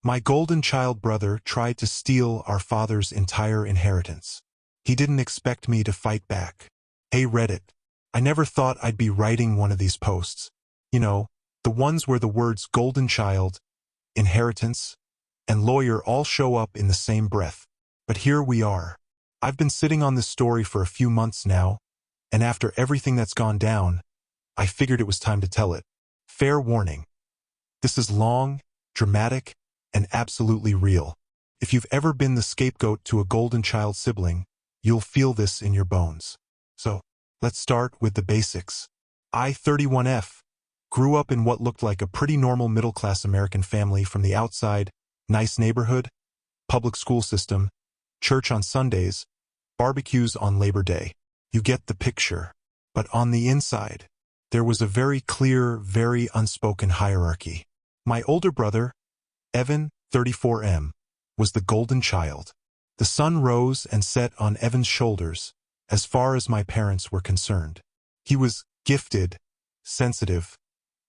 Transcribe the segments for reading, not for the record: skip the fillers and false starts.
My golden child brother tried to steal our father's entire inheritance. He didn't expect me to fight back. Hey Reddit, I never thought I'd be writing one of these posts. You know, the ones where the words golden child, inheritance, and lawyer all show up in the same breath. But here we are. I've been sitting on this story for a few months now, and after everything that's gone down, I figured it was time to tell it. Fair warning. This is long, dramatic, and absolutely real. If you've ever been the scapegoat to a golden child sibling, you'll feel this in your bones. So, let's start with the basics. I, 31F, grew up in what looked like a pretty normal middle-class American family from the outside: nice neighborhood, public school system, church on Sundays, barbecues on Labor Day. You get the picture. But on the inside, there was a very clear, very unspoken hierarchy. My older brother, Evan, 34M, was the golden child. The sun rose and set on Evan's shoulders, as far as my parents were concerned. He was gifted, sensitive,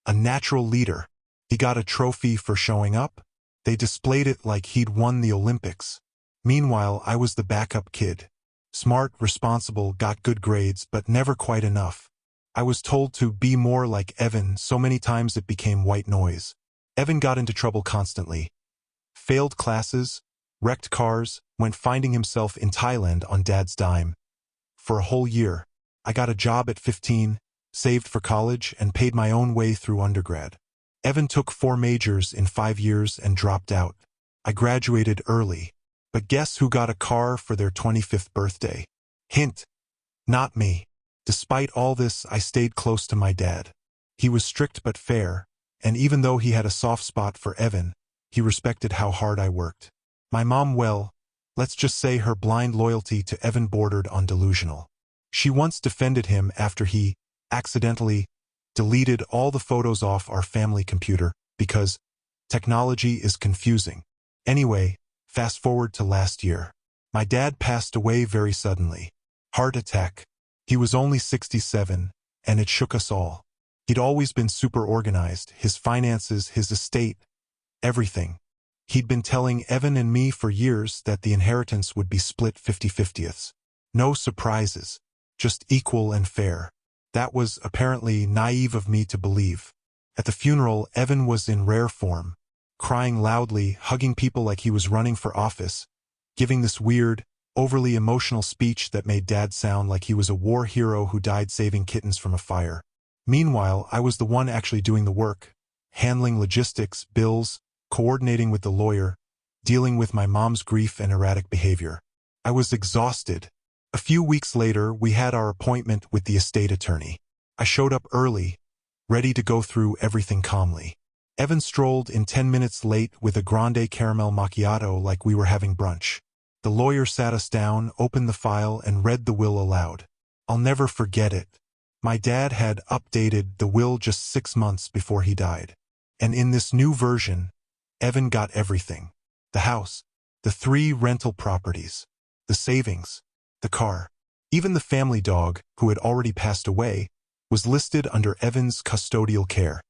a natural leader. He got a trophy for showing up. They displayed it like he'd won the Olympics. Meanwhile, I was the backup kid. Smart, responsible, got good grades, but never quite enough. I was told to be more like Evan so many times it became white noise. Evan got into trouble constantly. Failed classes, wrecked cars, went finding himself in Thailand on Dad's dime. For a whole year, I got a job at 15, saved for college, and paid my own way through undergrad. Evan took 4 majors in 5 years and dropped out. I graduated early. But guess who got a car for their 25th birthday? Hint, not me. Despite all this, I stayed close to my dad. He was strict but fair, and even though he had a soft spot for Evan, he respected how hard I worked. My mom, well, let's just say her blind loyalty to Evan bordered on delusional. She once defended him after he accidentally deleted all the photos off our family computer because technology is confusing. Anyway, fast forward to last year. My dad passed away very suddenly. Heart attack. He was only 67, and it shook us all. He'd always been super organized, his finances, his estate, everything. He'd been telling Evan and me for years that the inheritance would be split 50-50ths. No surprises, just equal and fair. That was apparently naive of me to believe. At the funeral, Evan was in rare form, crying loudly, hugging people like he was running for office, giving this weird, overly emotional speech that made Dad sound like he was a war hero who died saving kittens from a fire. Meanwhile, I was the one actually doing the work, handling logistics, bills, coordinating with the lawyer, dealing with my mom's grief and erratic behavior. I was exhausted. A few weeks later, we had our appointment with the estate attorney. I showed up early, ready to go through everything calmly. Evan strolled in 10 minutes late with a grande caramel macchiato like we were having brunch. The lawyer sat us down, opened the file, and read the will aloud. I'll never forget it. My dad had updated the will just 6 months before he died. And in this new version, Evan got everything. The house, the 3 rental properties, the savings, the car. Even the family dog, who had already passed away, was listed under Evan's custodial care.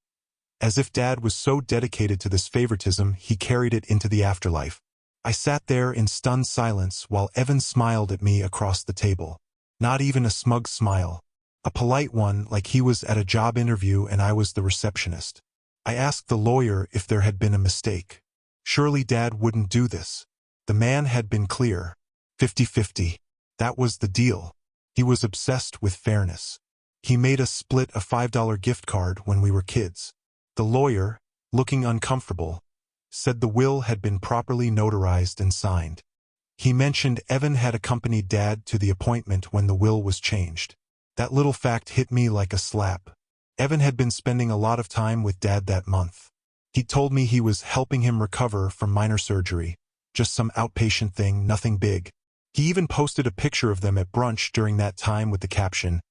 As if Dad was so dedicated to this favoritism, he carried it into the afterlife. I sat there in stunned silence while Evan smiled at me across the table. Not even a smug smile. A polite one, like he was at a job interview and I was the receptionist. I asked the lawyer if there had been a mistake. Surely Dad wouldn't do this. The man had been clear. 50-50. That was the deal. He was obsessed with fairness. He made us split a $5 gift card when we were kids. The lawyer, looking uncomfortable, said the will had been properly notarized and signed. He mentioned Evan had accompanied Dad to the appointment when the will was changed. That little fact hit me like a slap. Evan had been spending a lot of time with Dad that month. He told me he was helping him recover from minor surgery, just some outpatient thing, nothing big. He even posted a picture of them at brunch during that time with the caption,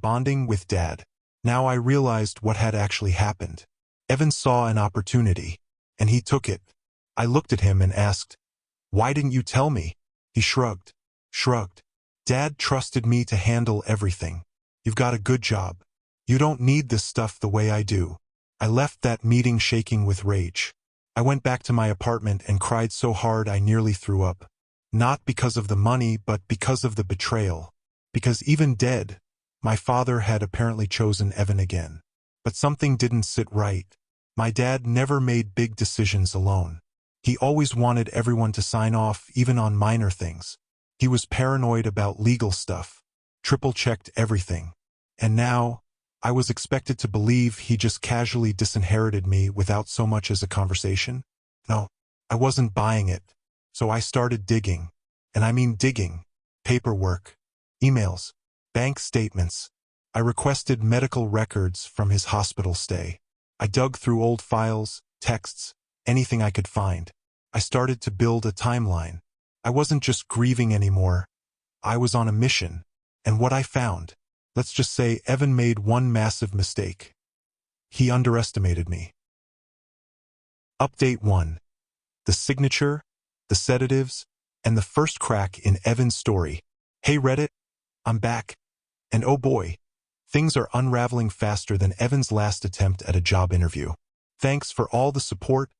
#bonding with Dad. Now I realized what had actually happened. Evan saw an opportunity, and he took it. I looked at him and asked, "Why didn't you tell me?" He shrugged. "Dad trusted me to handle everything. You've got a good job. You don't need this stuff the way I do." I left that meeting shaking with rage. I went back to my apartment and cried so hard I nearly threw up. Not because of the money, but because of the betrayal. Because even dead, my father had apparently chosen Evan again. But something didn't sit right. My dad never made big decisions alone. He always wanted everyone to sign off, even on minor things. He was paranoid about legal stuff, triple-checked everything. And now, I was expected to believe he just casually disinherited me without so much as a conversation? No, I wasn't buying it. So I started digging. And I mean digging. Paperwork, emails, bank statements. I requested medical records from his hospital stay. I dug through old files, texts, anything I could find. I started to build a timeline. I wasn't just grieving anymore. I was on a mission. And what I found, let's just say Evan made one massive mistake. He underestimated me. Update 1. The signature, the sedatives, and the first crack in Evan's story. Hey Reddit, I'm back. And oh boy, things are unraveling faster than Evan's last attempt at a job interview. Thanks for all the support,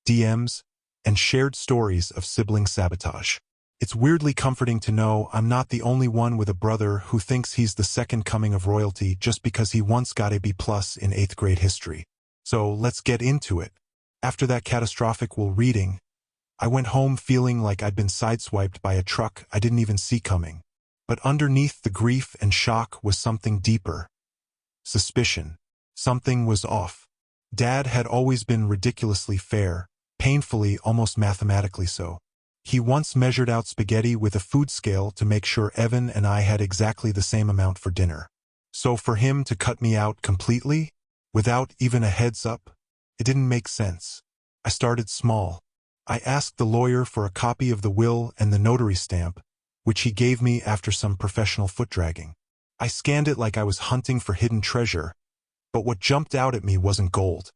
DMs, and shared stories of sibling sabotage. It's weirdly comforting to know I'm not the only one with a brother who thinks he's the second coming of royalty just because he once got a B+ in 8th grade history. So let's get into it. After that catastrophic reading, I went home feeling like I'd been sideswiped by a truck I didn't even see coming. But underneath the grief and shock was something deeper. Suspicion. Something was off. Dad had always been ridiculously fair, painfully, almost mathematically so. He once measured out spaghetti with a food scale to make sure Evan and I had exactly the same amount for dinner. So for him to cut me out completely, without even a heads up, it didn't make sense. I started small. I asked the lawyer for a copy of the will and the notary stamp, which he gave me after some professional foot-dragging. I scanned it like I was hunting for hidden treasure, but what jumped out at me wasn't gold.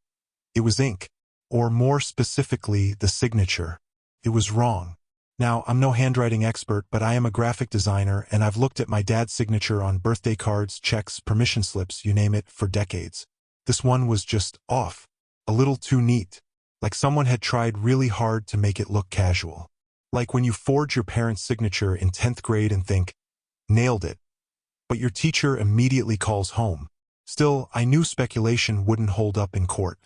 It was ink, or more specifically, the signature. It was wrong. Now, I'm no handwriting expert, but I am a graphic designer, and I've looked at my dad's signature on birthday cards, checks, permission slips, you name it, for decades. This one was just off. A little too neat. Like someone had tried really hard to make it look casual. Like when you forge your parents' signature in 10th grade and think, nailed it. But your teacher immediately calls home. Still, I knew speculation wouldn't hold up in court.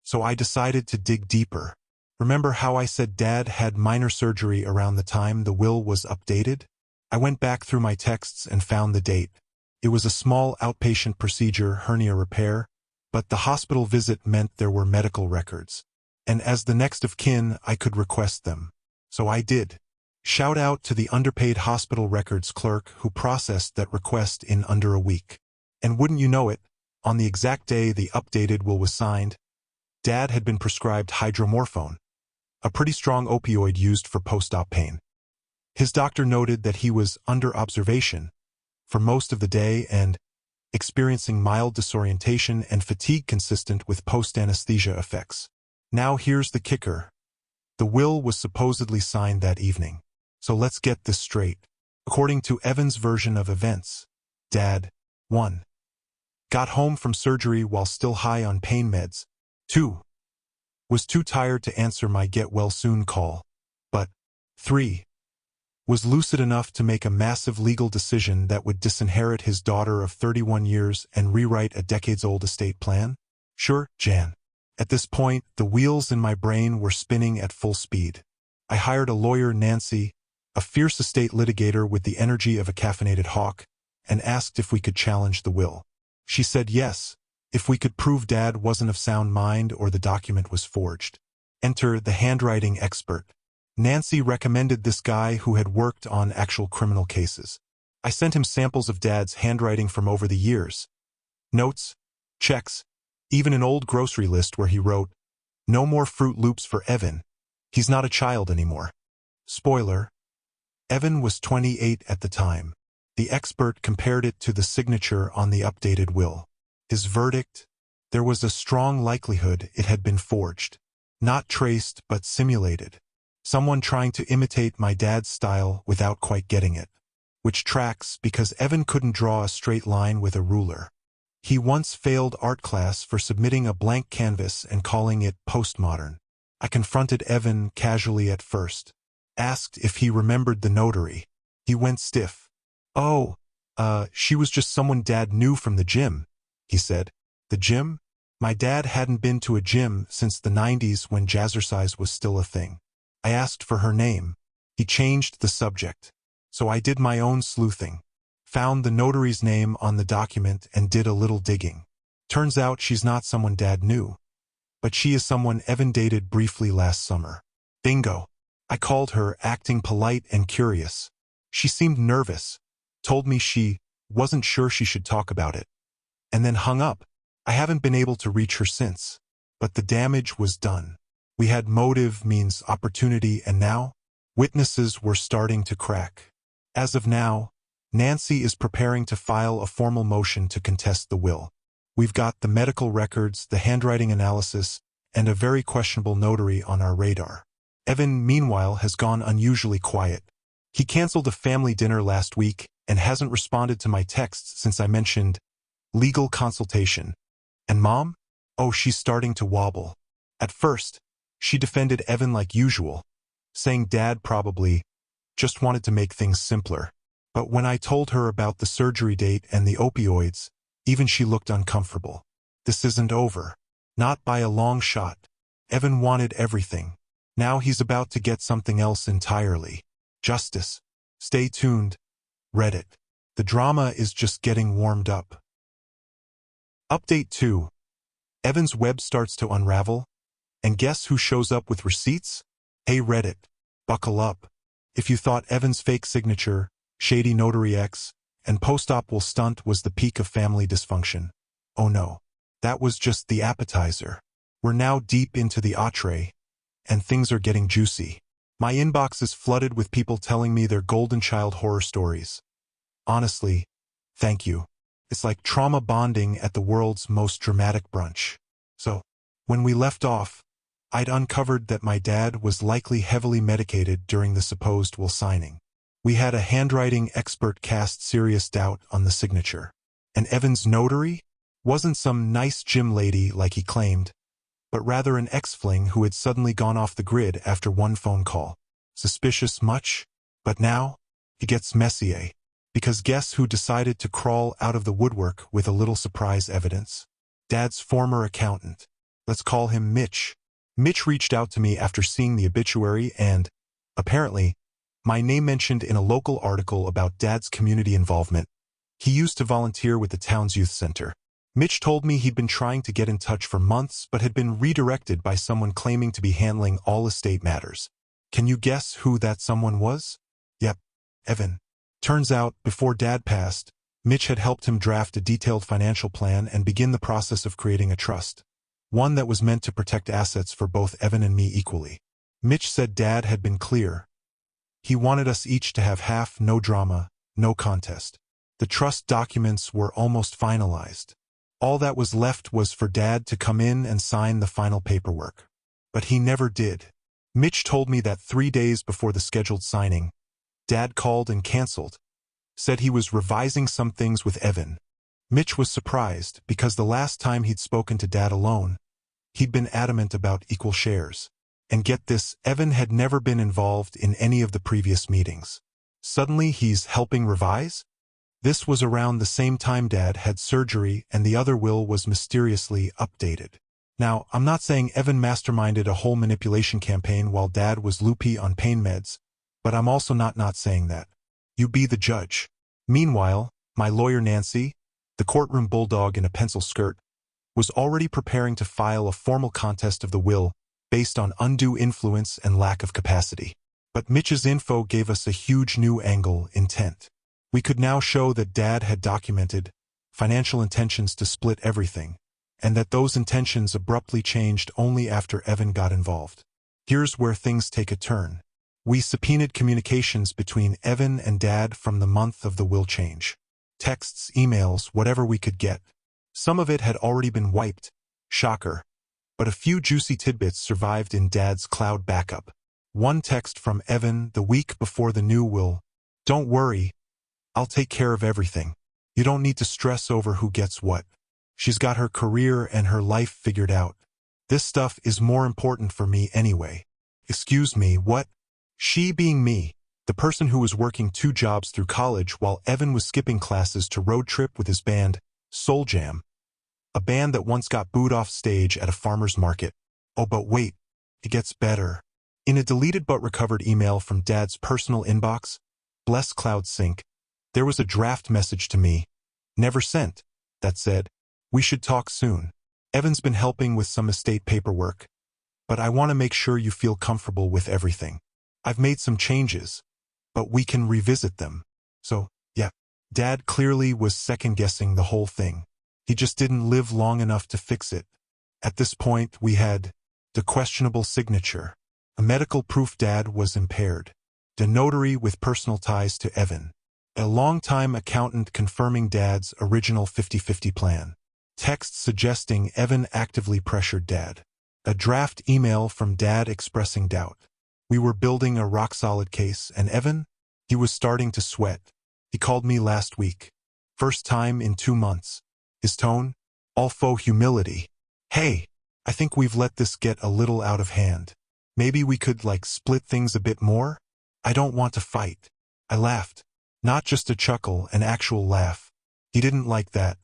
So I decided to dig deeper. Remember how I said Dad had minor surgery around the time the will was updated? I went back through my texts and found the date. It was a small outpatient procedure, hernia repair, but the hospital visit meant there were medical records. And as the next of kin, I could request them. So I did. Shout out to the underpaid hospital records clerk who processed that request in under a week. And wouldn't you know it, on the exact day the updated will was signed, Dad had been prescribed hydromorphone, a pretty strong opioid used for post-op pain. His doctor noted that he was under observation for most of the day and experiencing mild disorientation and fatigue consistent with post-anesthesia effects. Now here's the kicker. The will was supposedly signed that evening. So let's get this straight. According to Evan's version of events, Dad, 1. Got home from surgery while still high on pain meds. 2. Was too tired to answer my get-well-soon call. But 3. Was lucid enough to make a massive legal decision that would disinherit his daughter of 31 years and rewrite a decades-old estate plan? Sure, Jan. At this point, the wheels in my brain were spinning at full speed. I hired a lawyer, Nancy, a fierce estate litigator with the energy of a caffeinated hawk, and asked if we could challenge the will. She said yes, if we could prove Dad wasn't of sound mind or the document was forged. Enter the handwriting expert. Nancy recommended this guy who had worked on actual criminal cases. I sent him samples of Dad's handwriting from over the years. Notes, checks, even an old grocery list where he wrote, "No more Fruit Loops for Evan. He's not a child anymore." Spoiler, Evan was 28 at the time. The expert compared it to the signature on the updated will. His verdict? There was a strong likelihood it had been forged. Not traced, but simulated. Someone trying to imitate my dad's style without quite getting it. Which tracks because Evan couldn't draw a straight line with a ruler. He once failed art class for submitting a blank canvas and calling it postmodern. I confronted Evan casually at first. Asked if he remembered the notary. He went stiff. "Oh, she was just someone Dad knew from the gym," he said. The gym? My dad hadn't been to a gym since the 90s when jazzercise was still a thing. I asked for her name. He changed the subject. So I did my own sleuthing. Found the notary's name on the document and did a little digging. Turns out she's not someone Dad knew. But she is someone Evan dated briefly last summer. Bingo. I called her, acting polite and curious. She seemed nervous. Told me she wasn't sure she should talk about it. And then hung up. I haven't been able to reach her since. But the damage was done. We had motive means opportunity, and now witnesses were starting to crack. As of now, Nancy is preparing to file a formal motion to contest the will. We've got the medical records, the handwriting analysis, and a very questionable notary on our radar. Evan, meanwhile, has gone unusually quiet. He canceled a family dinner last week and hasn't responded to my texts since I mentioned legal consultation. And Mom? Oh, she's starting to wobble. At first, she defended Evan like usual, saying Dad probably just wanted to make things simpler. But when I told her about the surgery date and the opioids, even she looked uncomfortable. This isn't over. Not by a long shot. Evan wanted everything. Now he's about to get something else entirely. Justice. Stay tuned. Reddit. The drama is just getting warmed up. Update 2. Evan's web starts to unravel. And guess who shows up with receipts? Hey Reddit. Buckle up. If you thought Evan's fake signature, shady notary X, and post-op will stunt was the peak of family dysfunction. Oh no. That was just the appetizer. We're now deep into the entree, and things are getting juicy. My inbox is flooded with people telling me their golden child horror stories. Honestly, thank you. It's like trauma bonding at the world's most dramatic brunch. So, when we left off, I'd uncovered that my dad was likely heavily medicated during the supposed will signing. We had a handwriting expert cast serious doubt on the signature. And Evan's notary wasn't some nice gym lady like he claimed, but rather an ex-fling who had suddenly gone off the grid after one phone call. Suspicious much? But now, it gets messier. Because guess who decided to crawl out of the woodwork with a little surprise evidence? Dad's former accountant. Let's call him Mitch. Mitch reached out to me after seeing the obituary and, apparently, my name mentioned in a local article about Dad's community involvement. He used to volunteer with the town's youth center. Mitch told me he'd been trying to get in touch for months but had been redirected by someone claiming to be handling all estate matters. Can you guess who that someone was? Yep, Evan. Turns out, before Dad passed, Mitch had helped him draft a detailed financial plan and begin the process of creating a trust. One that was meant to protect assets for both Evan and me equally. Mitch said Dad had been clear. He wanted us each to have half, no drama, no contest. The trust documents were almost finalized. All that was left was for Dad to come in and sign the final paperwork. But he never did. Mitch told me that 3 days before the scheduled signing, Dad called and canceled. Said he was revising some things with Evan. Mitch was surprised because the last time he'd spoken to Dad alone, he'd been adamant about equal shares. And get this, Evan had never been involved in any of the previous meetings. Suddenly he's helping revise? This was around the same time Dad had surgery and the other will was mysteriously updated. Now, I'm not saying Evan masterminded a whole manipulation campaign while Dad was loopy on pain meds, but I'm also not saying that. You be the judge. Meanwhile, my lawyer Nancy, the courtroom bulldog in a pencil skirt, was already preparing to file a formal contest of the will based on undue influence and lack of capacity. But Mitch's info gave us a huge new angle: intent. We could now show that Dad had documented financial intentions to split everything, and that those intentions abruptly changed only after Evan got involved. Here's where things take a turn. We subpoenaed communications between Evan and Dad from the month of the will change. Texts, emails, whatever we could get. Some of it had already been wiped. Shocker. But a few juicy tidbits survived in Dad's cloud backup. One text from Evan the week before the new will. Don't worry. I'll take care of everything. You don't need to stress over who gets what. She's got her career and her life figured out. This stuff is more important for me anyway. Excuse me, what? She being me, the person who was working 2 jobs through college while Evan was skipping classes to road trip with his band, Soul Jam. A band that once got booed off stage at a farmer's market. Oh, but wait, it gets better. In a deleted but recovered email from Dad's personal inbox, bless Cloud Sync, there was a draft message to me, never sent, that said, "We should talk soon. Evan's been helping with some estate paperwork, but I want to make sure you feel comfortable with everything. I've made some changes, but we can revisit them." So, yeah, Dad clearly was second-guessing the whole thing. He just didn't live long enough to fix it. At this point, we had the questionable signature. A medical proof Dad was impaired. The notary with personal ties to Evan. A longtime accountant confirming Dad's original 50-50 plan. Text suggesting Evan actively pressured Dad. A draft email from Dad expressing doubt. We were building a rock-solid case, and Evan? He was starting to sweat. He called me last week. First time in 2 months. His tone? All faux humility. "Hey, I think we've let this get a little out of hand. Maybe we could, split things a bit more? I don't want to fight." I laughed. Not just a chuckle, an actual laugh. He didn't like that.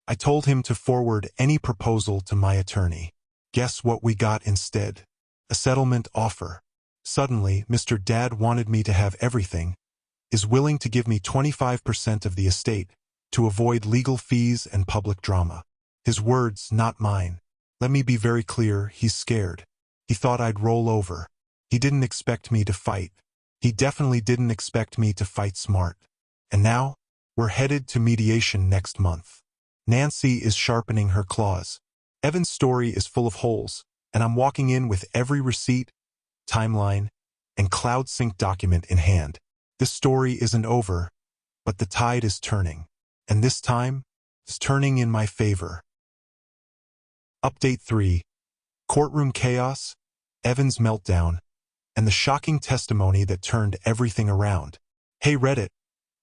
I told him to forward any proposal to my attorney. Guess what we got instead? A settlement offer. Suddenly, Mr. Dad wanted me to have everything, is willing to give me 25% of the estate, to avoid legal fees and public drama. His words, not mine. Let me be very clear, he's scared. He thought I'd roll over. He didn't expect me to fight. He definitely didn't expect me to fight smart. And now, we're headed to mediation next month. Nancy is sharpening her claws. Evan's story is full of holes, and I'm walking in with every receipt, timeline, and Cloud Sync document in hand. This story isn't over, but the tide is turning. And this time, it's turning in my favor. Update 3. Courtroom chaos, Evan's meltdown, and the shocking testimony that turned everything around. Hey Reddit,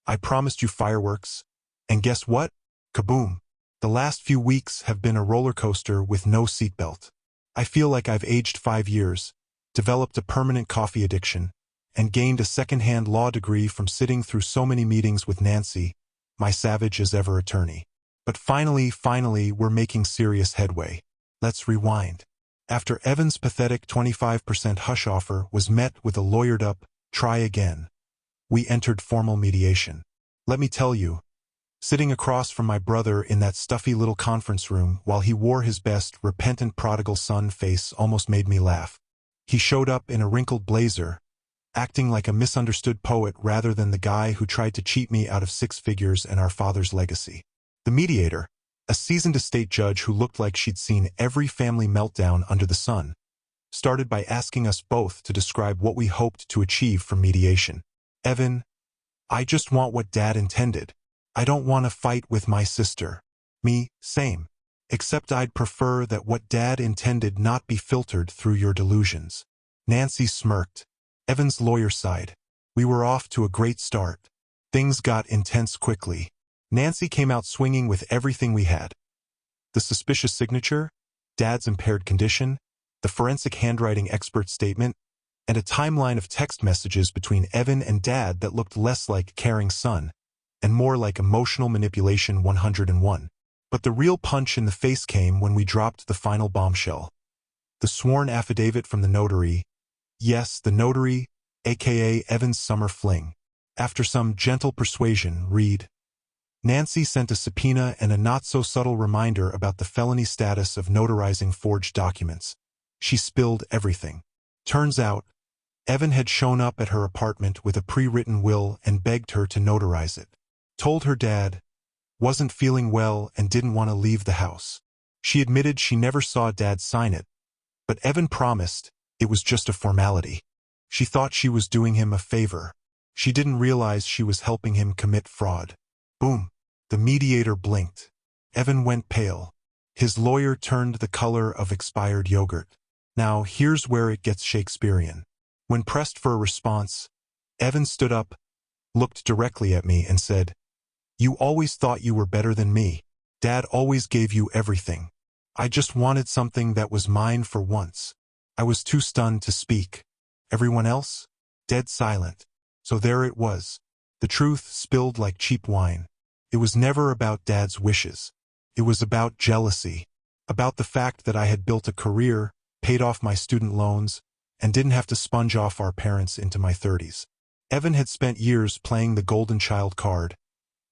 I promised you fireworks, and guess what? Kaboom. The last few weeks have been a roller coaster with no seatbelt. I feel like I've aged 5 years, developed a permanent coffee addiction, and gained a second-hand law degree from sitting through so many meetings with Nancy, my savage-as-ever attorney. But finally, we're making serious headway. Let's rewind. After Evan's pathetic 25% hush offer was met with a lawyered-up, try again, we entered formal mediation. Let me tell you, sitting across from my brother in that stuffy little conference room while he wore his best repentant prodigal son face almost made me laugh. He showed up in a wrinkled blazer, acting like a misunderstood poet rather than the guy who tried to cheat me out of 6 figures and our father's legacy. The mediator, a seasoned estate judge who looked like she'd seen every family meltdown under the sun, started by asking us both to describe what we hoped to achieve from mediation. Evan, I just want what Dad intended. I don't want to fight with my sister. Me, same. Except I'd prefer that what Dad intended not be filtered through your delusions. Nancy smirked. Evan's lawyer sighed. We were off to a great start. Things got intense quickly. Nancy came out swinging with everything we had. The suspicious signature, Dad's impaired condition, the forensic handwriting expert statement, and a timeline of text messages between Evan and Dad that looked less like caring son and more like emotional manipulation 101. But the real punch in the face came when we dropped the final bombshell. The sworn affidavit from the notary. Yes, the notary, aka Evan's summer fling. After some gentle persuasion, read. Nancy sent a subpoena and a not-so-subtle reminder about the felony status of notarizing forged documents. She spilled everything. Turns out, Evan had shown up at her apartment with a pre-written will and begged her to notarize it. Told her Dad wasn't feeling well and didn't want to leave the house. She admitted she never saw Dad sign it, but Evan promised it was just a formality. She thought she was doing him a favor. She didn't realize she was helping him commit fraud. Boom. The mediator blinked. Evan went pale. His lawyer turned the color of expired yogurt. Now, here's where it gets Shakespearean. When pressed for a response, Evan stood up, looked directly at me and said, "You always thought you were better than me. Dad always gave you everything. I just wanted something that was mine for once. I was too stunned to speak. Everyone else? Dead silent. So there it was. The truth spilled like cheap wine. It was never about Dad's wishes. It was about jealousy. About the fact that I had built a career, paid off my student loans, and didn't have to sponge off our parents into my 30s. Evan had spent years playing the golden child card,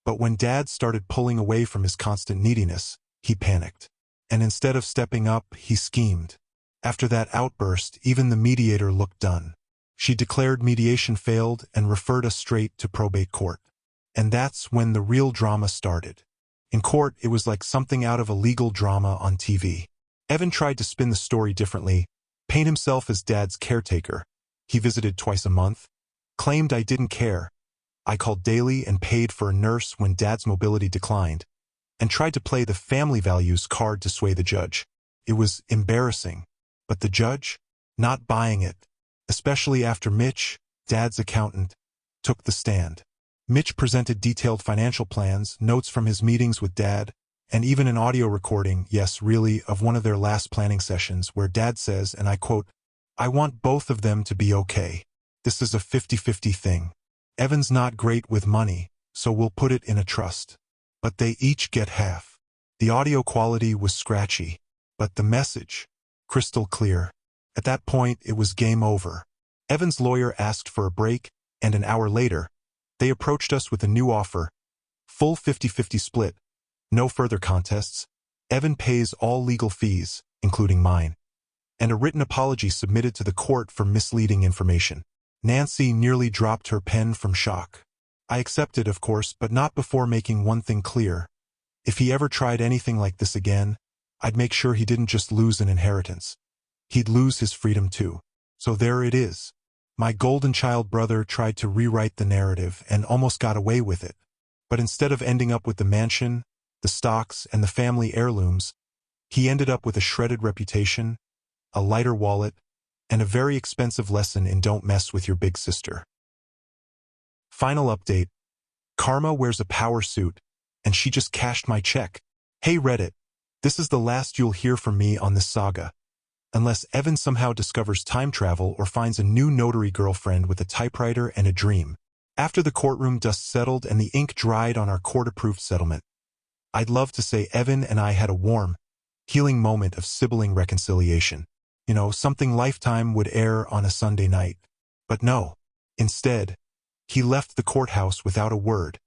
but when Dad started pulling away from his constant neediness, he panicked. And instead of stepping up, he schemed. After that outburst, even the mediator looked done. She declared mediation failed and referred us straight to probate court. And that's when the real drama started. In court, it was like something out of a legal drama on TV. Evan tried to spin the story differently, paint himself as Dad's caretaker. He visited twice a month, claimed I didn't care. I called daily and paid for a nurse when Dad's mobility declined, and tried to play the family values card to sway the judge. It was embarrassing, but the judge? Not buying it, especially after Mitch, Dad's accountant, took the stand. Mitch presented detailed financial plans, notes from his meetings with Dad, and even an audio recording, yes, really, of one of their last planning sessions where Dad says, and I quote, "I want both of them to be okay. This is a 50-50 thing. Evan's not great with money, so we'll put it in a trust. But they each get half." The audio quality was scratchy, but the message, crystal clear. At that point, it was game over. Evan's lawyer asked for a break, and an hour later, they approached us with a new offer. Full 50-50 split. No further contests. Evan pays all legal fees, including mine. And a written apology submitted to the court for misleading information. Nancy nearly dropped her pen from shock. I accepted, of course, but not before making one thing clear. If he ever tried anything like this again, I'd make sure he didn't just lose an inheritance. He'd lose his freedom too. So there it is. My golden child brother tried to rewrite the narrative and almost got away with it. But instead of ending up with the mansion, the stocks, and the family heirlooms, he ended up with a shredded reputation, a lighter wallet, and a very expensive lesson in don't mess with your big sister. Final update. Karma wears a power suit, and she just cashed my check. Hey Reddit, this is the last you'll hear from me on this saga. Unless Evan somehow discovers time travel or finds a new notary girlfriend with a typewriter and a dream. After the courtroom dust settled and the ink dried on our court-approved settlement, I'd love to say Evan and I had a warm, healing moment of sibling reconciliation. You know, something Lifetime would air on a Sunday night. But no. Instead, he left the courthouse without a word,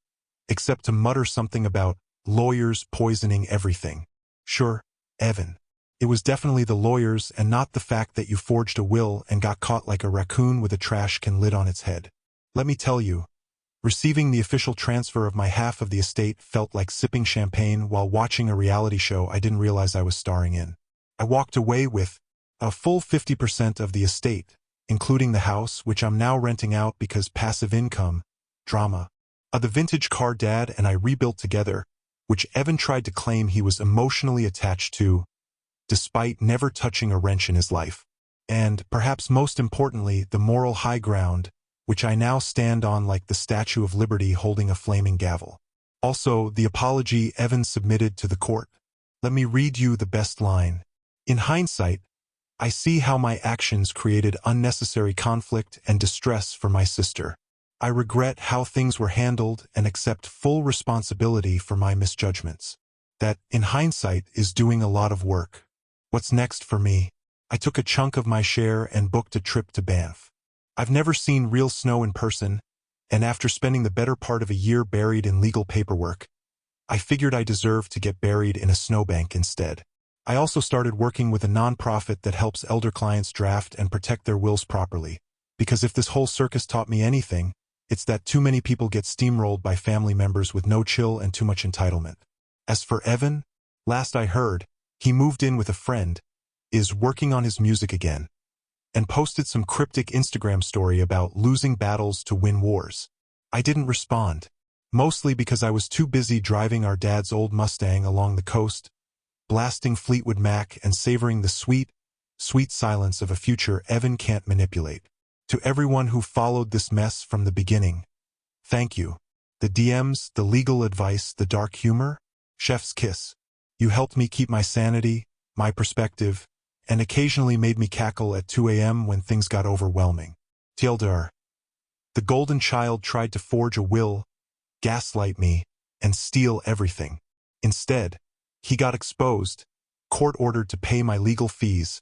except to mutter something about lawyers poisoning everything. Sure, Evan. It was definitely the lawyers and not the fact that you forged a will and got caught like a raccoon with a trash can lid on its head. Let me tell you, receiving the official transfer of my half of the estate felt like sipping champagne while watching a reality show I didn't realize I was starring in. I walked away with a full 50% of the estate, including the house, which I'm now renting out because passive income, drama. The vintage car Dad and I rebuilt together, which Evan tried to claim he was emotionally attached to, despite never touching a wrench in his life. And, perhaps most importantly, the moral high ground, which I now stand on like the Statue of Liberty holding a flaming gavel. Also, the apology Evan submitted to the court. Let me read you the best line. In hindsight, I see how my actions created unnecessary conflict and distress for my sister. I regret how things were handled and accept full responsibility for my misjudgments. That, in hindsight, is doing a lot of work. What's next for me? I took a chunk of my share and booked a trip to Banff. I've never seen real snow in person, and after spending the better part of a year buried in legal paperwork, I figured I deserved to get buried in a snowbank instead. I also started working with a nonprofit that helps elder clients draft and protect their wills properly, because if this whole circus taught me anything, it's that too many people get steamrolled by family members with no chill and too much entitlement. As for Evan, last I heard, he moved in with a friend, is working on his music again, and posted some cryptic Instagram story about losing battles to win wars. I didn't respond, mostly because I was too busy driving our dad's old Mustang along the coast, blasting Fleetwood Mac and savoring the sweet, sweet silence of a future Evan can't manipulate. To everyone who followed this mess from the beginning, thank you. The DMs, the legal advice, the dark humor, chef's kiss. You helped me keep my sanity, my perspective, and occasionally made me cackle at 2 a.m. when things got overwhelming. Tildar. The golden child tried to forge a will, gaslight me, and steal everything. Instead, he got exposed, court-ordered to pay my legal fees,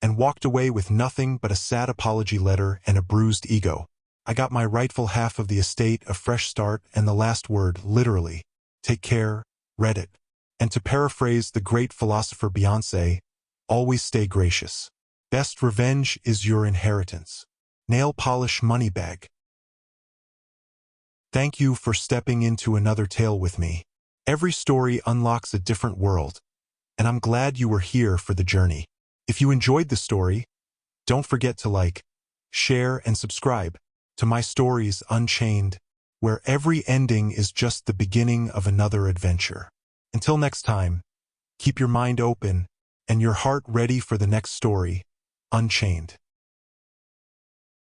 and walked away with nothing but a sad apology letter and a bruised ego. I got my rightful half of the estate, a fresh start, and the last word, literally. Take care, Reddit. And to paraphrase the great philosopher Beyoncé, always stay gracious. Best revenge is your inheritance. Nail polish money bag. Thank you for stepping into another tale with me. Every story unlocks a different world, and I'm glad you were here for the journey. If you enjoyed the story, don't forget to like, share, and subscribe to my stories Unchained, where every ending is just the beginning of another adventure. Until next time, keep your mind open and your heart ready for the next story, Unchained.